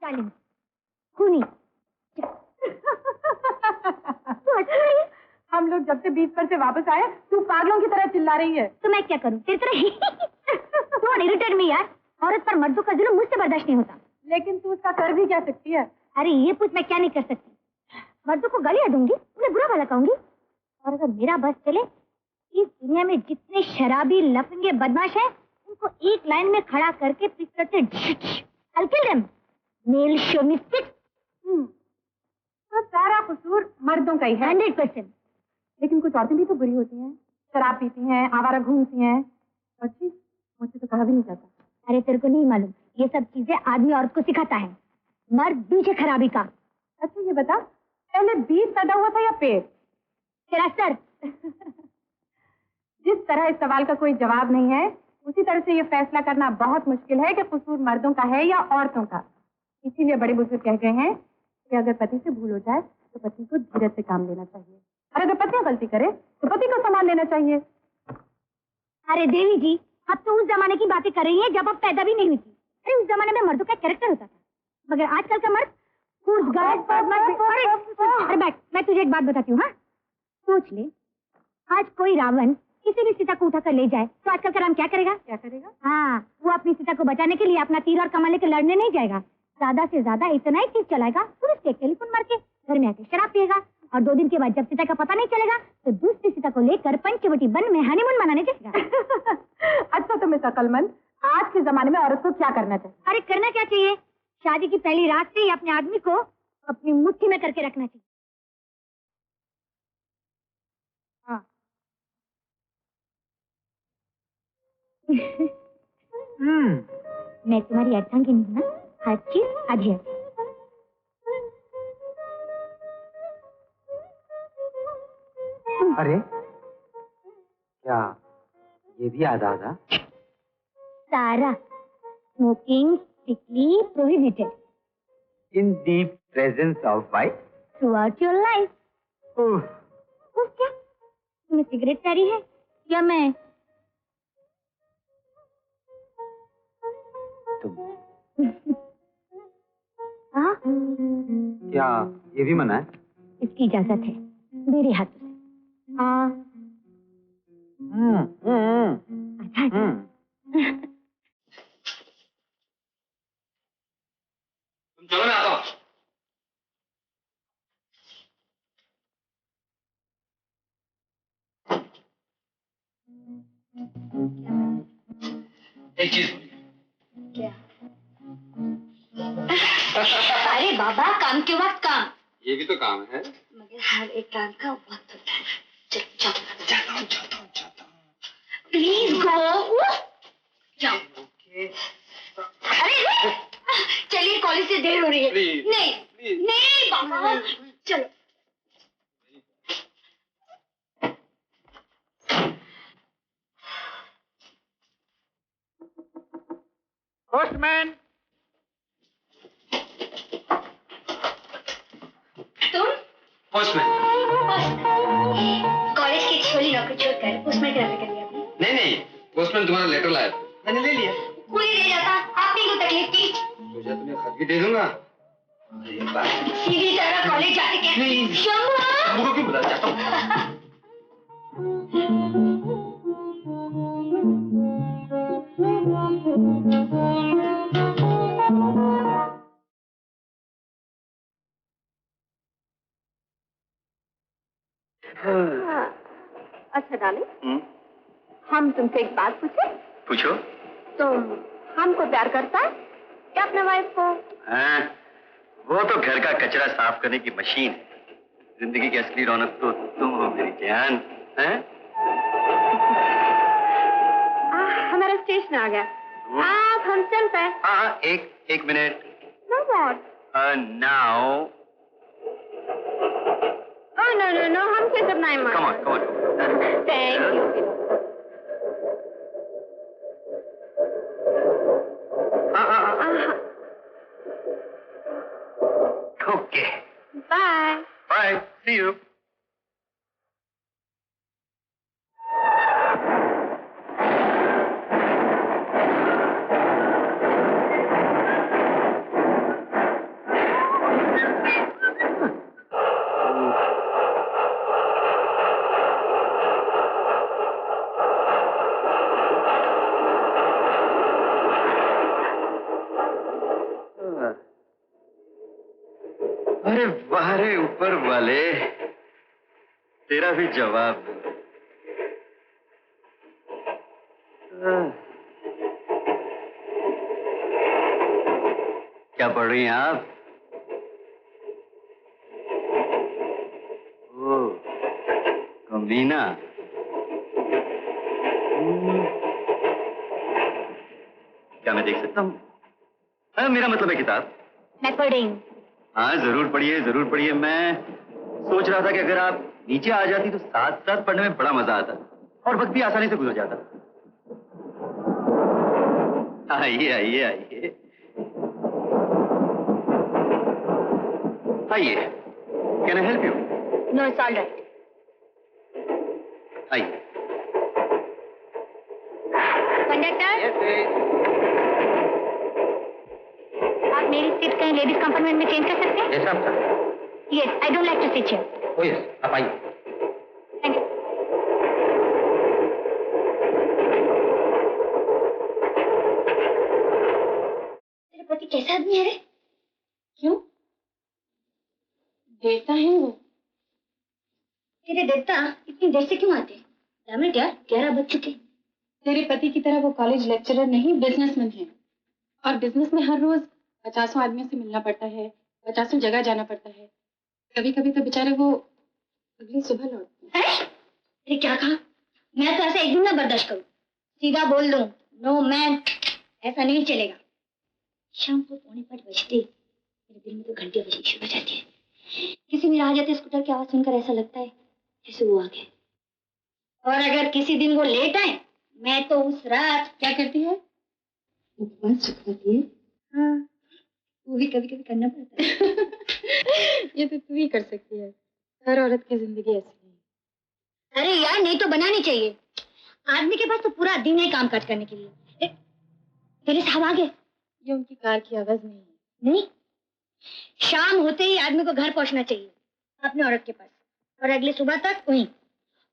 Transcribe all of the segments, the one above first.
जालिम, खूनी। तू हंस रही है? हम लोग जब से बीच पर से वापस आए तू पागलों की तरह चिल्ला रही है। तो मैं क्या करूं तेरी तरह? तू इरिटेट में यार, औरत पर मर्दों का जुल्म मुझसे बर्दाश्त नहीं होता। लेकिन तू उसका कर भी क्या सकती है? अरे ये पूछ मैं क्या नहीं कर सकती। मर्दों को गालियां दूंगी, उन्हें बुरा भला कहूंगी, और अगर मेरा बस चले इस दुनिया में जितने शराबी लफंगे बदमाश हैं उनको एक लाइन में खड़ा करके पिस्टल से I'll kill them. Nail show me six. तो सारा कसूर मर्दों का ही है। 100%। लेकिन कुछ औरतें भी तो बुरी होती हैं, शराब पीती हैं, आवारा घूमती हैं। अच्छी मुझसे तो कहा भी नहीं जाता। अरे तेरे को नहीं मालूम, ये सब चीजें आदमी औरत को सिखाता है, मर्द बीज है खराबी का। अच्छा ये बता, पहले बीज पैदा हुआ था या पेड़? तेरा सर। जिस तरह इस सवाल का कोई जवाब नहीं है, उसी तरह से ये फैसला करना बहुत मुश्किल है कि कसूर मर्दों का है या औरतों का। इसीलिए बड़े बुजुर्ग कह गए हैं कि अगर पति से भूल हो जाए तो पति को धीरज से काम लेना चाहिए, और अगर पत्नी गलती करे तो पति को संभाल लेना चाहिए। अरे देवी जी, अब तो उस जमाने की बातें कर रही हैं जब आप पैदा भी नहीं हुई थी। अरे उस जमाने में मर्दों का कैरेक्टर होता था, मगर आजकल का मर्द अरे बैठ, मैं तुझे एक बात बताती हूँ। हाँ सोच ले, आज कोई रावण किसी भी सीता को उठा कर ले जाए तो आजकल का राम क्या करेगा? क्या करेगा? हाँ, वो अपनी सीता को बचाने के लिए अपना तीर और कमान लेकर लड़ने नहीं जाएगा, ज्यादा से ज्यादा इतना ही चीज चलाएगा, पुलिस के टेलीफोन मार के घर में आके शराब पिएगा, और 2 दिन के बाद जब सीता का पता नहीं चलेगा तो दूसरी सीता को लेकर पंचवटी वन में हनीमून मनाने जाएगा। अच्छा तो मिस अकलमंद, आज के जमाने में औरत को क्या करना चाहिए? अरे करना क्या चाहिए, शादी की पहली रात से ही अपने आदमी को अपनी मुट्ठी में करके रखना चाहिए। हाँ। मैं तुम्हारी अर्धांगिनी हूँ ना, हर चीज आधी आधी। अरे क्या ये भी आधा आधा? सारा smoking strictly prohibited in the presence of wife throughout your life. क्या तुम्हें सिगरेट प्यारी है या मैं? तुम हाँ? क्या ये भी मना है? इसकी इजाजत है मेरे हाथों से। हाँ। अच्छा। तुम चलो मैं आता हूँ। एक चीज क्या? अरे बाबा, काम के वक्त काम। ये भी तो काम है। मगर हर एक काम का वक्त होता है। जाता हूँ। Please go. जाओ। अरे चलिए, कॉलेज से देर हो रही है। नहीं बाबा, चलो। पोस्टमैन। तुम? पोस्टमैन। कॉलेज की छोटी नौकरी छोड़कर पोस्टमैन की नौकरी कर लिया आपने? नहीं, पोस्टमैन तुम्हारा लेटर लाया था, मैंने ले लिया। कोई ले जाता, आपने क्यों तकलीफ की? सोचा तुम्हें खत भी दे दूंगा। सीधी तरह कॉलेज जाके क्या? नहीं। शंभू को क्यों बुला जाता हूँ? अच्छा डार्लिंग, हम तुमसे एक बात पूछे? पूछो। तुम हमको प्यार करता है या अपने वाइफ को? हाँ, वो तो घर का कचरा साफ करने की मशीन है। जिंदगी की असली रौनक तो तुम हो मेरी जान। हमारा स्टेशन आ गया, आप हम चल पाए? हाँ, एक minute. No what? Now. Oh no, हम से सब नहीं Come on. Thank you. Okay. Bye. Bye. See you. अरे वाह रे ऊपर वाले, तेरा भी जवाब। क्या पढ़ रही हैं आप? ओ, कमीना। क्या मैं देख सकता हूँ? मेरा मतलब है किताब। मैं पढ़ रही हूँ। हाँ जरूर पढ़िए, जरूर पढ़िए। मैं सोच रहा था कि अगर आप नीचे आ जाती तो साथ साथ पढ़ने में बड़ा मजा आता और वक्त भी आसानी से गुजर जाता। आइए आइए आइए आइए। Can I help you? No, it's all right. आइए। कंडक्टर, आप मेरी सीट कहीं लेडीज कंपार्टमेंट में चेंज कर सकते हैं? यस आप। Yes, I don't like to sit here. Oh yes, आप आइए। Thank you. तेरे पति कैसा आदमी है रे? क्यों? देवता है वो? तेरे देवता इतनी देर से क्यों आते? damn it यार, 11 बज चुके। तेरे पति की तरह वो कॉलेज लेक्चरर नहीं, बिजनेसमैन है। और बिजनेस में हर रोज 50 आदमियों से मिलना पड़ता है, 50 जगह जाना पड़ता है। कभी कभी तो बेचारे वो अगली सुबह लौटते हैं। अरे क्या कहा? मैं तो ऐसा एक दिन ना बर्दाश्त करूं। सीधा बोल दूं, नो मैन, ऐसा नहीं चलेगा। शाम को 4:45 बजते मेरे दिल में तो घंटियां बजनी शुरू हो जाती है। किसी भी राह जाते स्कूटर की आवाज सुनकर ऐसा लगता है जैसे वो आ गए। और अगर किसी दिन वो लेट आए, मैं तो उस रात क्या करती है? उपवास रखती है। हाँ, वो भी कभी कभी करना पड़ता है। ये तो तू ही कर सकती है। हर औरत की जिंदगी ऐसी है। अरे यार, नहीं तो बनानी चाहिए। आदमी के पास तो पूरा दिन है काम काज करने के लिए। तेरे साहब आ गए। ये उनकी कार की आवाज नहीं है। नहीं, शाम होते ही आदमी को घर पहुंचना चाहिए अपने औरत के पास, और अगले सुबह तक वहीं।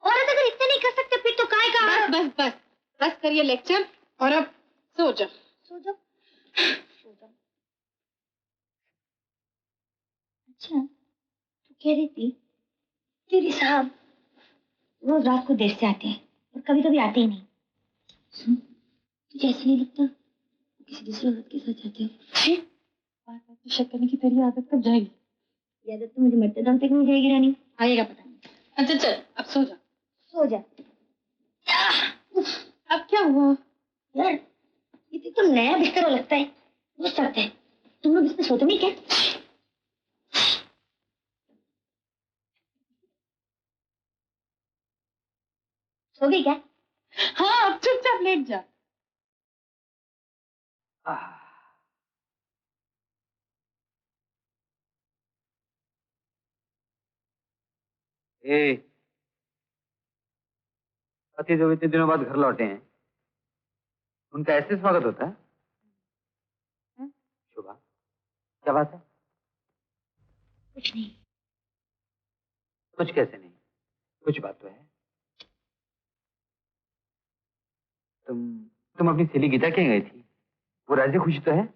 औरत अगर इतना नहीं कर सकते फिर तो काय का। बस बस बस बस करिए लेक्चर और अब सो जाओ। सो जाओ, सो जाओ। अच्छा, तू कह रही थी तेरे साहब रोज रात को देर से आते हैं और कभी कभी आते ही नहीं। सुन, तुझे ऐसा नहीं लगता किसी दूसरे औरत के साथ जाते हो? बार बार शक करने की तेरी आदत कब जाएगी? ये आदत तो मुझे मरते दम तक नहीं जाएगी रानी, आएगा पता नहीं। अच्छा चल अब सो जा। सो जा। अब क्या हुआ? यार, ये तो नया बिस्तर लगता है, हो सकता है तुम लोग इसमें सोते नहीं क्या? सो गई क्या? हाँ अब चुपचाप लेट जा। ए, पति जब इतने दिनों बाद घर लौटे हैं, उनका ऐसे स्वागत होता है? शुभा, क्या बात है? कुछ नहीं। कुछ कैसे नहीं? कुछ बात तो है। तुम अपनी सहेली गीता क्या गई थी? वो राजी खुशी तो है?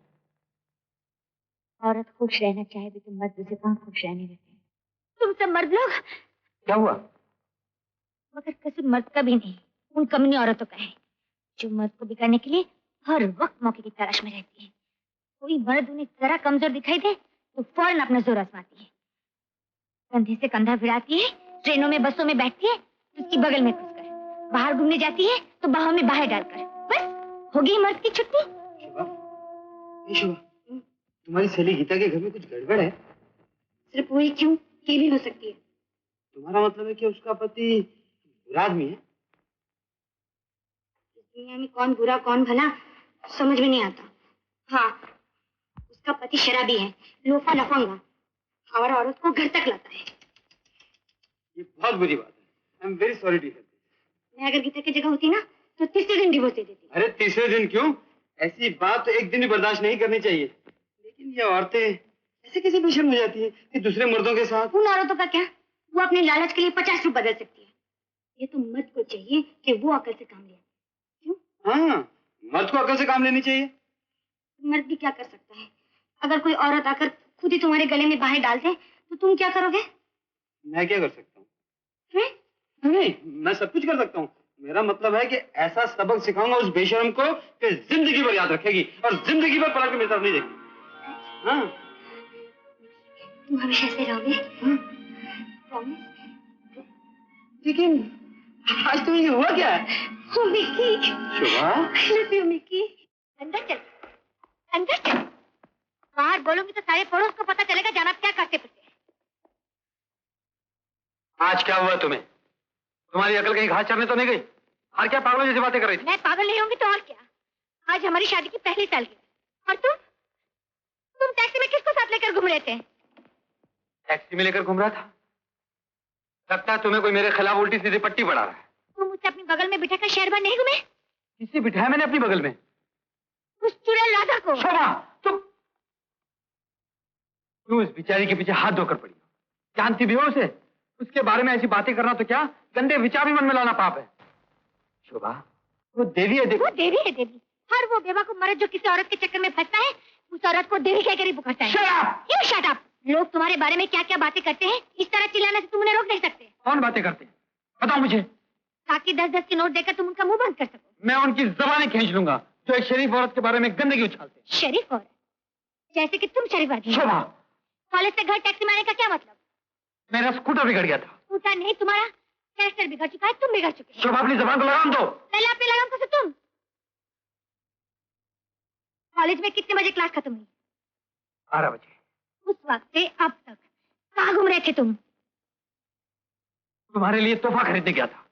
औरत खुश रहना चाहे तो मर्द उसे कहाँ खुश रहने देते हैं। तुम सब मर्द लोग। क्या हुआ? मगर किसी मर्द का भी नहीं, उन कमीनी औरतों का है जो मर्द को बिगाड़ने के लिए हर वक्त मौके की तलाश में रहती है। कोई मर्द उन्हें जरा कमजोर दिखाई दे तो फौरन अपना जोर आजमाती है, कंधे से कंधा भिड़ाती है, ट्रेनों में बसों में बैठती है तो उसकी बगल में घुसकर, बाहर घूमने जाती है तो बाहों में बाहें डालकर, बस हो गई मर्द की छुट्टी। शुभा, तुम्हारी सहेली गीता के घर में कुछ गड़बड़ है? सिर्फ वही क्यों, ये भी हो सकती है। तुम्हारा मतलब है कि उसका पति बुरा आदमी है? इस दुनिया में कौन बुरा कौन भला समझ में नहीं आता। हाँ, उसका पति शराबी है, लोफा लफंगा, और औरत को घर तक लाता है। ये बहुत बुरी बात है। I am very sorry to hear this. मैं अगर गीता की जगह होती ना तो तीसरे दिन डिवोर्स दे देती। अरे तीसरे दिन क्यों? ऐसी बात तो एक दिन भी बर्दाश्त नहीं करनी चाहिए। लेकिन ये औरतें ऐसे कैसे बेशर्म हो जाती है कि दूसरे मर्दों के साथ? उन औरतों का क्या, वो अपने लालच के लिए 50 रूप बदल सकती है। ये तो मर्द को चाहिए कि वो अकल से काम ले। क्यों? हाँ, मर्द को अकल से काम लेनी चाहिए। मर्द भी क्या कर सकता है, अगर कोई औरत आकर खुद ही तुम्हारे गले में बाहें डाल दे तो तुम क्या करोगे? मैं क्या कर सकता हूँ? हैं? नहीं, मैं सब कुछ कर सकता हूँ। मेरा मतलब है कि ऐसा सबक सिखाऊंगा उस बेशरम को कि जिंदगी भर याद रखेगी और जिंदगी भर पलट के मेरी तरफ नहीं देखेगी। हाँ। तुम हमेशा ऐसे रहोगे? प्रॉमिस? लेकिन आज तुम्हें ये हुआ क्या है? Oh Mickey, Shobha, love you Mickey. अंदर चल, अंदर चल। बाहर बोलूंगी तो सारे पड़ोस को पता चलेगा जाना क्या करते फिरते। आज क्या हुआ तुम्हें? तुम्हारी अकल कहीं घास चरने तो नहीं गई? और क्या पागलों जैसी बातें कर रही थी? मैं पागल नहीं होंगी तो और क्या। आज हमारी शादी की पहली सालगिरह और तुम टैक्सी में किसको साथ लेकर घूम रहे थे? टैक्सी में लेकर घूम रहा था। लगता है तुम्हें कोई मेरे खिलाफ उल्टी सीधी पट्टी पड़ा रहा है। तुम मुझसे अपनी बगल में बिठाकर शहर भर नहीं घूमे? किसी बिठाया मैंने अपनी बगल में? उस चुड़ैल राधा को। शोभा, तुम इस बेचारी के पीछे हाथ धोकर पड़ी। जानती भी हो उसे? उसके बारे में ऐसी बातें करना तो क्या, गंदे विचार भी मन में लाना पाप है। शोभा, वो देवी है देवी। वो देवी है देवी। हर वो बेवा को मर्द जो किसी औरत के चक्कर में फंसता है उस औरत को देवी कहकर ही पुकारता है। Shut up! You shut up! लोग तुम्हारे बारे में क्या क्या बातें करते हैं, इस तरह चिल्लाने से तुम उन्हें रोक नहीं सकते। कौन बातें करते हैं? बताओ मुझे। ताकि 10-10 के नोट देकर तुम उनका मुंह बंद कर सको। मैं उनकी जबानें खींच लूंगा जो एक शरीफ औरत के बारे में गंदगी उछालते हैं। शरीफ औरत? जैसे कि तुम शरीफ आदमी। शोभा, कॉलेज से घर टैक्सी में आने का क्या मतलब? मेरा स्कूटर बिगड़ गया था। स्कूटर नहीं, तुम्हारा कैरेक्टर बिगड़ चुका है, तुम बिगड़ चुके हो। शोभा, अपनी जबान को लगाम दो। पहले अपनी लगाम को तुम। कॉलेज में कितने बजे क्लास खत्म हुई? 12 बजे। उस वक्त से अब तक कहाँ घूम रहे थे तुम? तुम्हारे लिए तोहफा खरीदने गया था।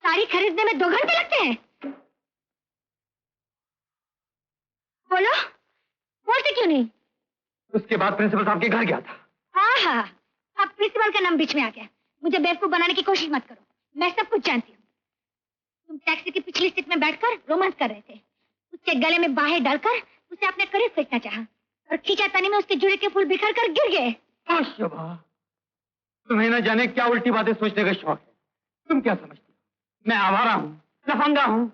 साड़ी खरीदने में 2 घंटे लगते हैं? बोलो, बोलते क्यों नहीं? उसके बाद प्रिंसिपल साहब के घर गया था। हाँ, अब प्रिंसिपल का नाम बीच में आ गया। मुझे बेवकूफ बनाने की कोशिश मत करो, मैं सब कुछ जानती हूँ। तुम टैक्सी की पिछली सीट में बैठकर रोमांस कर रहे थे। उसके गले में बाहें डालकर उसे अपने करीब फेंकना चाहा और खींचातानी में उसके जुड़े के फूल बिखर कर गिर गए। शोभा, तुम्हें न जाने क्या उल्टी बातें सोचने का शौक है। तुम क्या समझती हो मैं आवारा हूँ, लफंगा हूँ?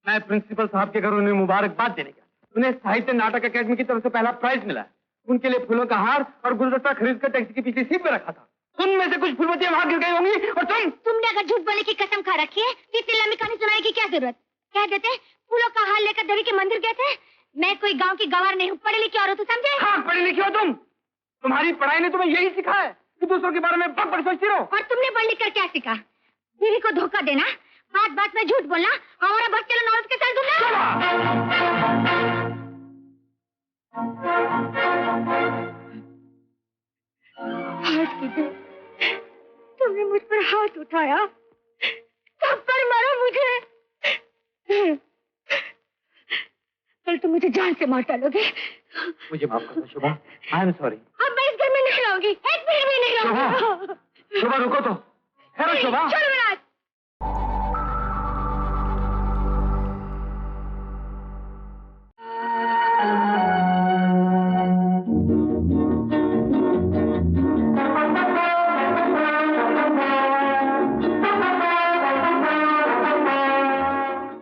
मैं प्रिंसिपल साहब के घर उन्हें मुबारकबाद देने गया। उन्हें साहित्य नाटक अकेडमी की तरफ से पहला प्राइज मिला है। उनके लिए फूलों का हार और गुलदस्ता खरीद कर टैक्सी की पिछली सीट में रखा था। उनमें से कुछ फूलवतियां वहां गिर गई होंगी और तुमने अगर झूठ बोलने की कसम खा रखी है तो इतनी लंबी कहानी सुनाने की क्या जरूरत? कह देते फूलों का हार लेकर देवी के मंदिर गए थे। मैं कोई गांव की गवार नहीं हूँ, पढ़ी लिखी औरत, समझे? हाँ, पढ़ी लिखी हो तुम। तुम्हारी पढ़ाई ने तुम्हें यही सिखाया है कि दूसरों के बारे में बक सोचती रहो। और तुमने पढ़ लिख कर क्या सीखा? बीवी को धोखा देना, बात बात में झूठ बोलना, हमारा बस चलो नौरत के साथ आज के दिन तुमने मुझ पर हाथ उठाया, थप्पड़ मारा मुझे। कल तुम मुझे जान से मार डालोगे। मुझे माफ करना शोभा, आई एम सॉरी। अब मैं इस घर में नहीं रहूंगी, एक मिनट भी नहीं रहूंगी। शोभा, रुको तो। है शोभा। छोड़ो मेरा